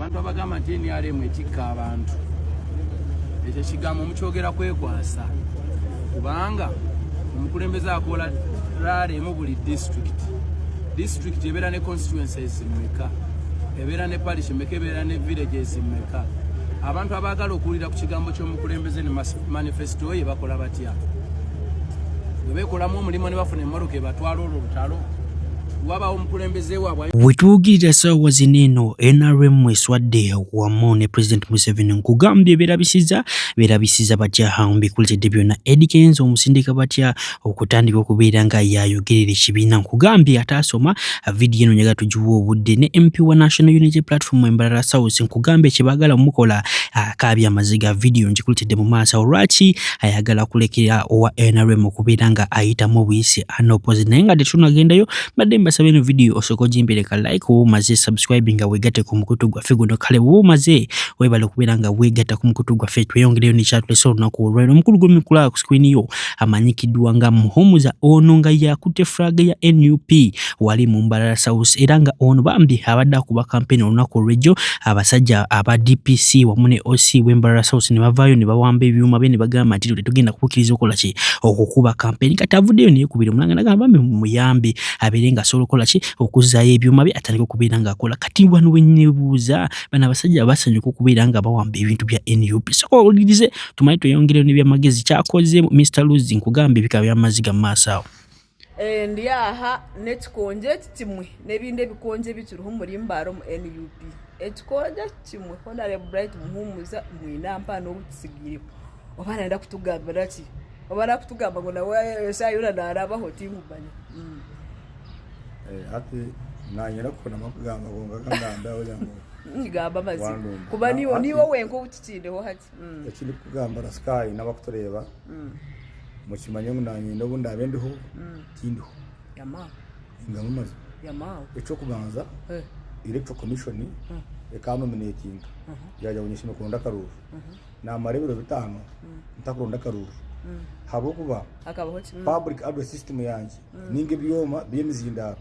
abantu abagamba nti NRM etikka abantu ekyo kigambo mukyogera kwekwasa kubanga omukulembeze akola rale mu buli district ebeera ne constituencies mmeka ebeera ne parish mmeka ebeera ne villages mmeka abantu abaagala okuwulira ku kigambo ky'omukulembeze ne manifesto ye bakola batya bwe beekolamu omulimu ne bafuna emmoroka ebatwala olwo lutalo waba omukulembeze waabwe wetuwugirira ssaawa zino eno NRM eswadde wamu ne President Museveni nkugambye beerabisiza batya mbikuletedde byonna. Eddie Kenzo omusindika batya okutandika okubeera nga yayogerera ekibiina nkugambye ataasoma vidiyo eno nyaga tugiwa obudde ne MP wa National Unity Platform Embarara South nkugambye kye baagala mukola akaabya amaziga vidiyo ngikuletedde mu maaso lwaki ayagala kulekera owa NRM okubeera nga ayitamu obuyisi unopposite naye nga tetunagendayo badde mbasaba eno video osoko jimpereka like umaze subscribe nga wegate ku mukutu gwaffe guno kale umaze webale okubeera nga wegata ku mukutu gwaffe tweyongereyo ne chat leso lunaku olwaleero omukulu gw'emikula ku screen yo amanyikiddwa nga Muhumuza ono nga yakutte flag ya NUP wali mu Mbarara South era nga ono bambi abadde akuba campaign olunaku olw'ejjo abasajja aba DPC wamu ne OC w'Embarara South ne bavaayo ne bawamba ebyuma bye ne bagamba nti tetugenda kukkiriza okola ki okukuba campaign kati avuddeyo ne kubira mulanga nagamba bambi muyambi abeere nga asobola okukola ki okuzaayo ebyuma bye atandika okubeera nga akola kati wano wennebuuza bano abasajja basanyuka okubeera nga bawamba ebintu bya NUP so owulirize tumanyi tweyongereyo n'ebyamagezi kyakoze Mr. Luzi nkugamba ebika by'amaziga mu maaso awo ndi aha n'ekikonje kimwe n'ebindi ebikonje bituriho muri Mbaro mu NUP ekikonje kimwe Honorable Bright Muhumuza mwina mpano okusigiriho oba nenda kutugambira ki oba nakutugamba ngo nawe sayura narabaho timubanya ati nanyera kufuna amakugamba ngo ngaganda oyango ngigamba mazi kuba niwo wenko utitindeho hati ekiri kugamba na Sky n'abakutureba mukimanye ngo nanyenda ubundi abendeho tindiho yama ingamo mazi yama eco kubanza electoral commission ekanominating yaje kunyishima kurunda karuru na marebero bitano ntakurunda karuru habo kuba akabaho public address system yanje ninge byoma byemizindaro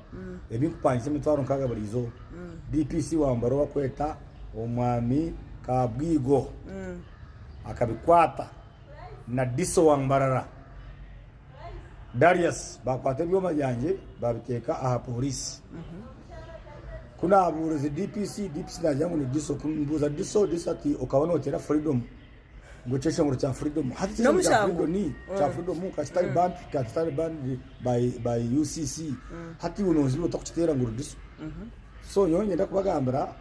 ebinkupanjise mitwaro nkaga barizo DPC wambaro bakweta omwami kabwigo akabikwata na diso wambarara Darius bakwata byoma yanje babiteka aha police kuna aburuzi DPC najangu ni diso kumbuza diso ati ukabona otera freedom ngochesha ngo cha freedom hati cha freedom ni cha freedom ka style band by UCC hati unozi utakuchitera ngo diso so nyonye ndakubagambira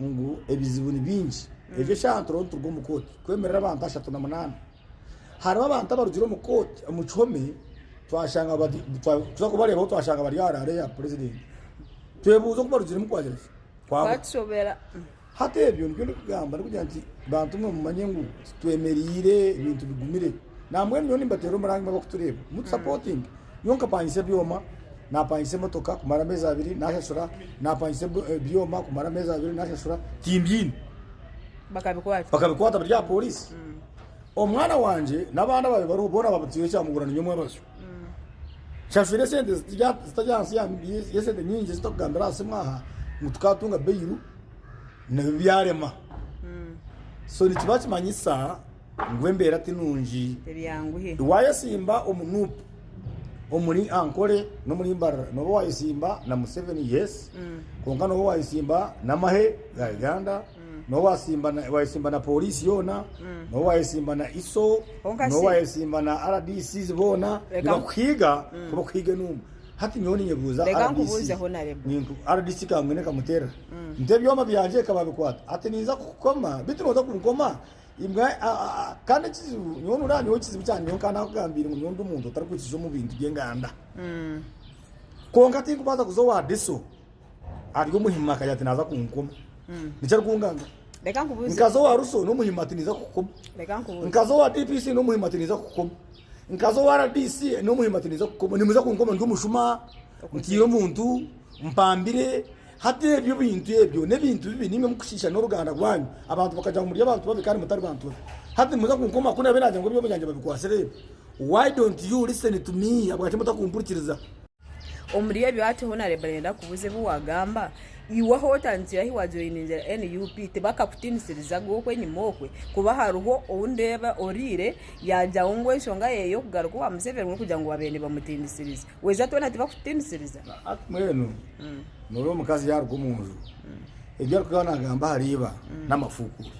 ngo ebizibu ni bingi eje shantro turgo mukoti kwemerera abantu 38 haraba abantu abarugiro mukoti umuchome twashanga tuzakubari abo twashanga bari yarare ya president twebuzo kubarugiro mukwagera kwatsobera hate ebyo nibyo ndikugamba ndikugira nti bantu mwe mumanye ngo twemerire ibintu bigumire namwe nyo nimbatero murangi bakutureba mu supporting yonka panyise byoma napanyise motoka kumara meza abiri nashashura napanyise byoma kumara meza abiri nashashura timbyini bakabikwata bya police omwana wanje nabana babe bari ubona babutiye cyamugurana nyomwe bazo shafire sente zitajyansi yesente nyinji zitokugambira asimwaha mutukatunga beyiru nabyarema so nikibachi manyisa ngwembera tinunji ebyanguhe wayasimba omunupu omuri ankole no muri Mbarara no wayasimba na Museveni yes konka no wayasimba na mahe ga Uganda no wayasimba na polisi yona no wayasimba na ISO no wayasimba na RDC zibona bakwiga kubakwiga numwe hati nyoni nyebuza RDC kamwene kamutera ntebyoma byanje kababikwata ati niza kukoma bitinoza kunkoma imbwa kandi kizibu nyoni uranyo kizibu cyane nyonka nakugambira ngo nyondo umuntu utarakwicisha mu bintu byenganda konka tingu baza kuzowa deso ariyo muhima kayati naza kunkoma nicyari kunganga reka nkubuze nkazo wa ruso no muhima tiniza kukoma reka nkubuze nkazo wa DPC no muhima tiniza kukoma nkazo wa RDC no muhimatiniza kukoma nimuza kunkoma ndi umushuma mutiyo muntu mpambire hati ebyo bintu ebyo nebintu bibi nimwe mukushisha no ruganda rwanyu abantu bakaja muri abantu babikari mutari bantu hati muza kunkoma kuna benaje ngo byo byanje babikwasere why don't you listen to me abwate mutakumpurikiriza omuriye byate Honorable ndenda kubuze buwagamba iwe hotandikira hiwa joiningira NUP tebakakutinisiiriza gw'okwenyuma okwe kuba hariho owundeeba orire yajaho ngu enshonga yeyo kugaruka wa Museveni kugira ngu babeene bamutinisirize weza twena tibakutinisiriza mwenu nolwo omukazi yaruga omunju ebyo arikuba nagamba hariiba n'amafuukuri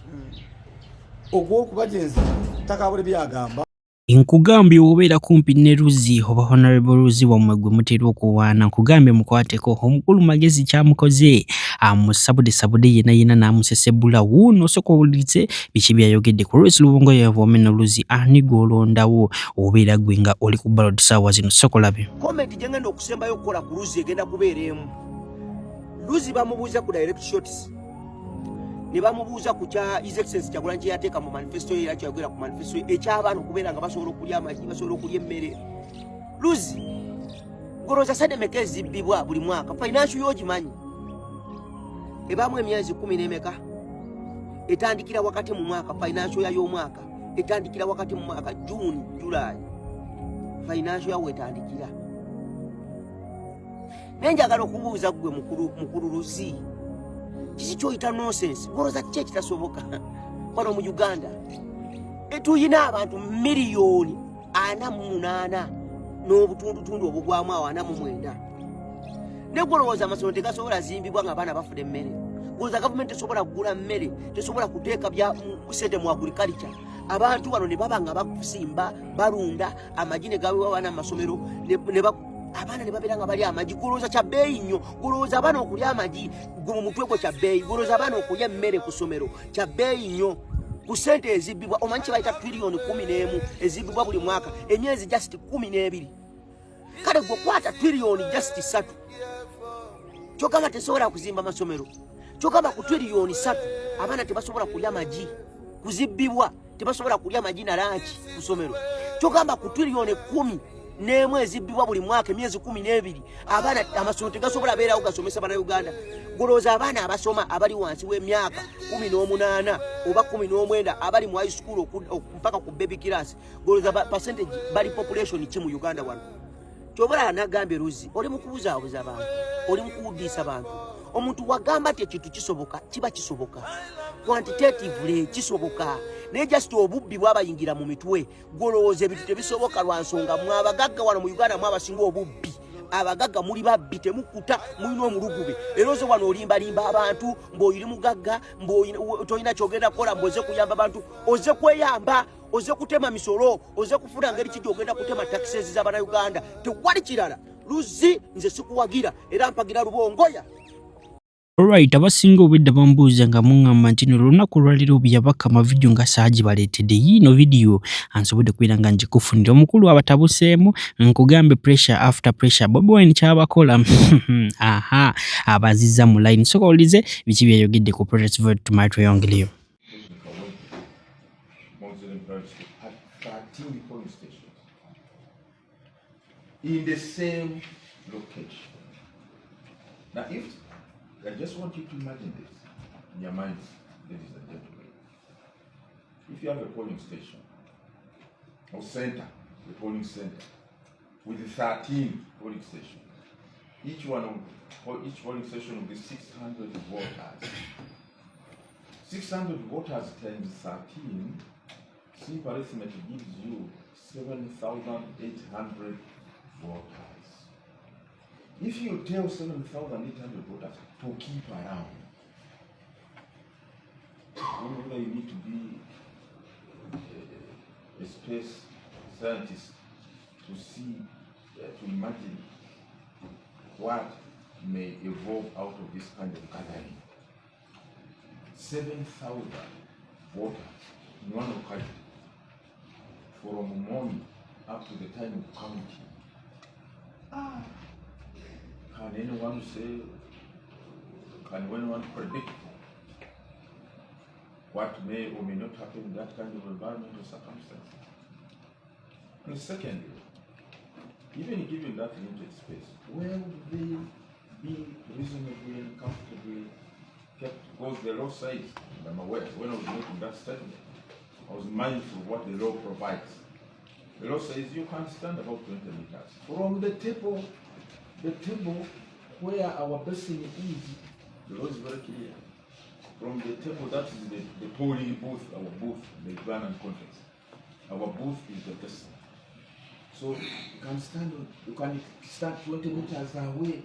ogw'okubagenzi takabura byagamba nkugambye obeera kumpi ne Luzi oba Honorable Luzi wamwe gwe mutera okuwaana nkugambye mukwateko omukulu magezi kyamukoze amusabude yena n'amusesebula wuuno osooka owulirize biki byayogedde ku Royce Lubongo yavome ne Luzi ani gw'olondawo obeera gwe nga oli ku ballot ssaawa zino sokolabe komenti gye ngenda okusembayo okukola ku Luzi egenda kubeera emu. Luzi bamubuuza ku direct shots ne bamubuuza ku kya His Excellency Kyagulanyi kye yateeka mu manifesto ye era kyayogera ku manifesto ye eky'abaana okubeera nga basobola okulya amagi basobola okulya emmere. Luzi golooza sente meka ezibbibwa buli mwaka financial y'ogimanyi ebaamu emyezi 10 n'emeka etandikira wakati mu mwaka financial y'omwaka etandikira wakati mu mwaka June July financial yawe etandikira. Nenjagala okubuuza gwe mukulu Luzi kiki kyoyita nonsense golooza kiki ekitasoboka wano mu Uganda etuyina abantu miliyoni 48 n'obutundutundu obugwamu 49 ne golowooza amasomero tegasobola zimbibwa nga abaana bafuna emmere golooza gavumenti tesobola kugula mmere tesobola kuteeka bya sente mu agriculture abantu wano ne baba nga bakusimba balunda amagi ne gawewa abaana mu masomero abaana ne babeera nga bali amagi golooza kya bbeeyi nnyo golooza abaana okulya amagi gwe mu mutwe gwo kya bbeeyi golooza abaana okulya emmere ku ssomero kya bbeeyi nnyo ku ssente ezibbibwa omanyi kye bayita tiriyoni 11 ezibbibwa buli mwaka emyezi just 12 kale gwe kwata tiriyoni just 3 kyogamba tesobola kuzimba masomero kyogamba ku tiriyoni 3 abaana tebasobola kulya amagi kuzibbibwa tebasobola kulya amagi na lanchi ku ssomero kyogamba ku tiriyoni 10 n'emwe ezibbibwa buli mwaka emyezi 12 abaana amasomero tegasobola beerawo gasomesa bana Uganda golooza abaana abasoma abali wansi w'emyaka 18 oba 19 abali mu high school mpaka ku baby class golooza percentage bali population ki mu Uganda wano kyobala anagambye Luzi oli mukubuzaabuza abantu oli mukuwudiisa abantu omuntu wagamba ti ekintu kisoboka kiba kisoboka quantitatively kisoboka naye just obubbi bwabayingira mu mitwe golowooza ebintu tebisoboka lwa nsonga mwe abagagga wano mu Uganda mwe abasinga obubbi abagagga muli babbi temukuta mulina omulugube era oze wano olimbalimba abantu mb'oyiri mugagga tolina kyogenda kukola mb'oze kuyamba abantu oze kweyamba oze kutema misolo oze kufuna ngeri kiki ogenda kutema taxes z'abana Uganda tewali kirala Luzi nze sikuwagira era mpagira Lubongoya. Alright, abasinga obwedda bambuuza nga muŋŋamba nti no lunaku lwaliro byabaka amavidiyo nga Saaji baleetedde yiino vidiyo ansobodde kubeera nga ngikufunira omukulu abatabuseemu nkugambe pressure after pressure Bobi Wine kyabakola aha abazizza mu line soka olize biki byayogedde ku Project Vote to Maitwe Yongeliyo. In the same location. Now, I just want you to imagine this in your minds, ladies and gentlemen. If you have a polling station or center, a polling center with 13 polling stations, each polling station will be 600 voters. 600 voters times 13, simple arithmetic gives you 7,800 voters. If you tell 7,800 voters to keep around, whether you need to be a space scientist to see, to imagine what may evolve out of this kind of gathering. 7,000 voters in one occasion, from morning up to the time of counting. Can anyone say, can anyone predict what may or may not happen in that kind of environment or circumstance? And secondly, even given that limited space, where would they be reasonably and comfortably kept? Because the law says, and I'm aware, when I was making that statement, I was mindful of what the law provides. The law says you can stand about 20 meters from the table where our basin is The law is very clear. From the table, that is the polling booth, our booth, the grand and context. Our booth is the best. So you can stand 20 meters away.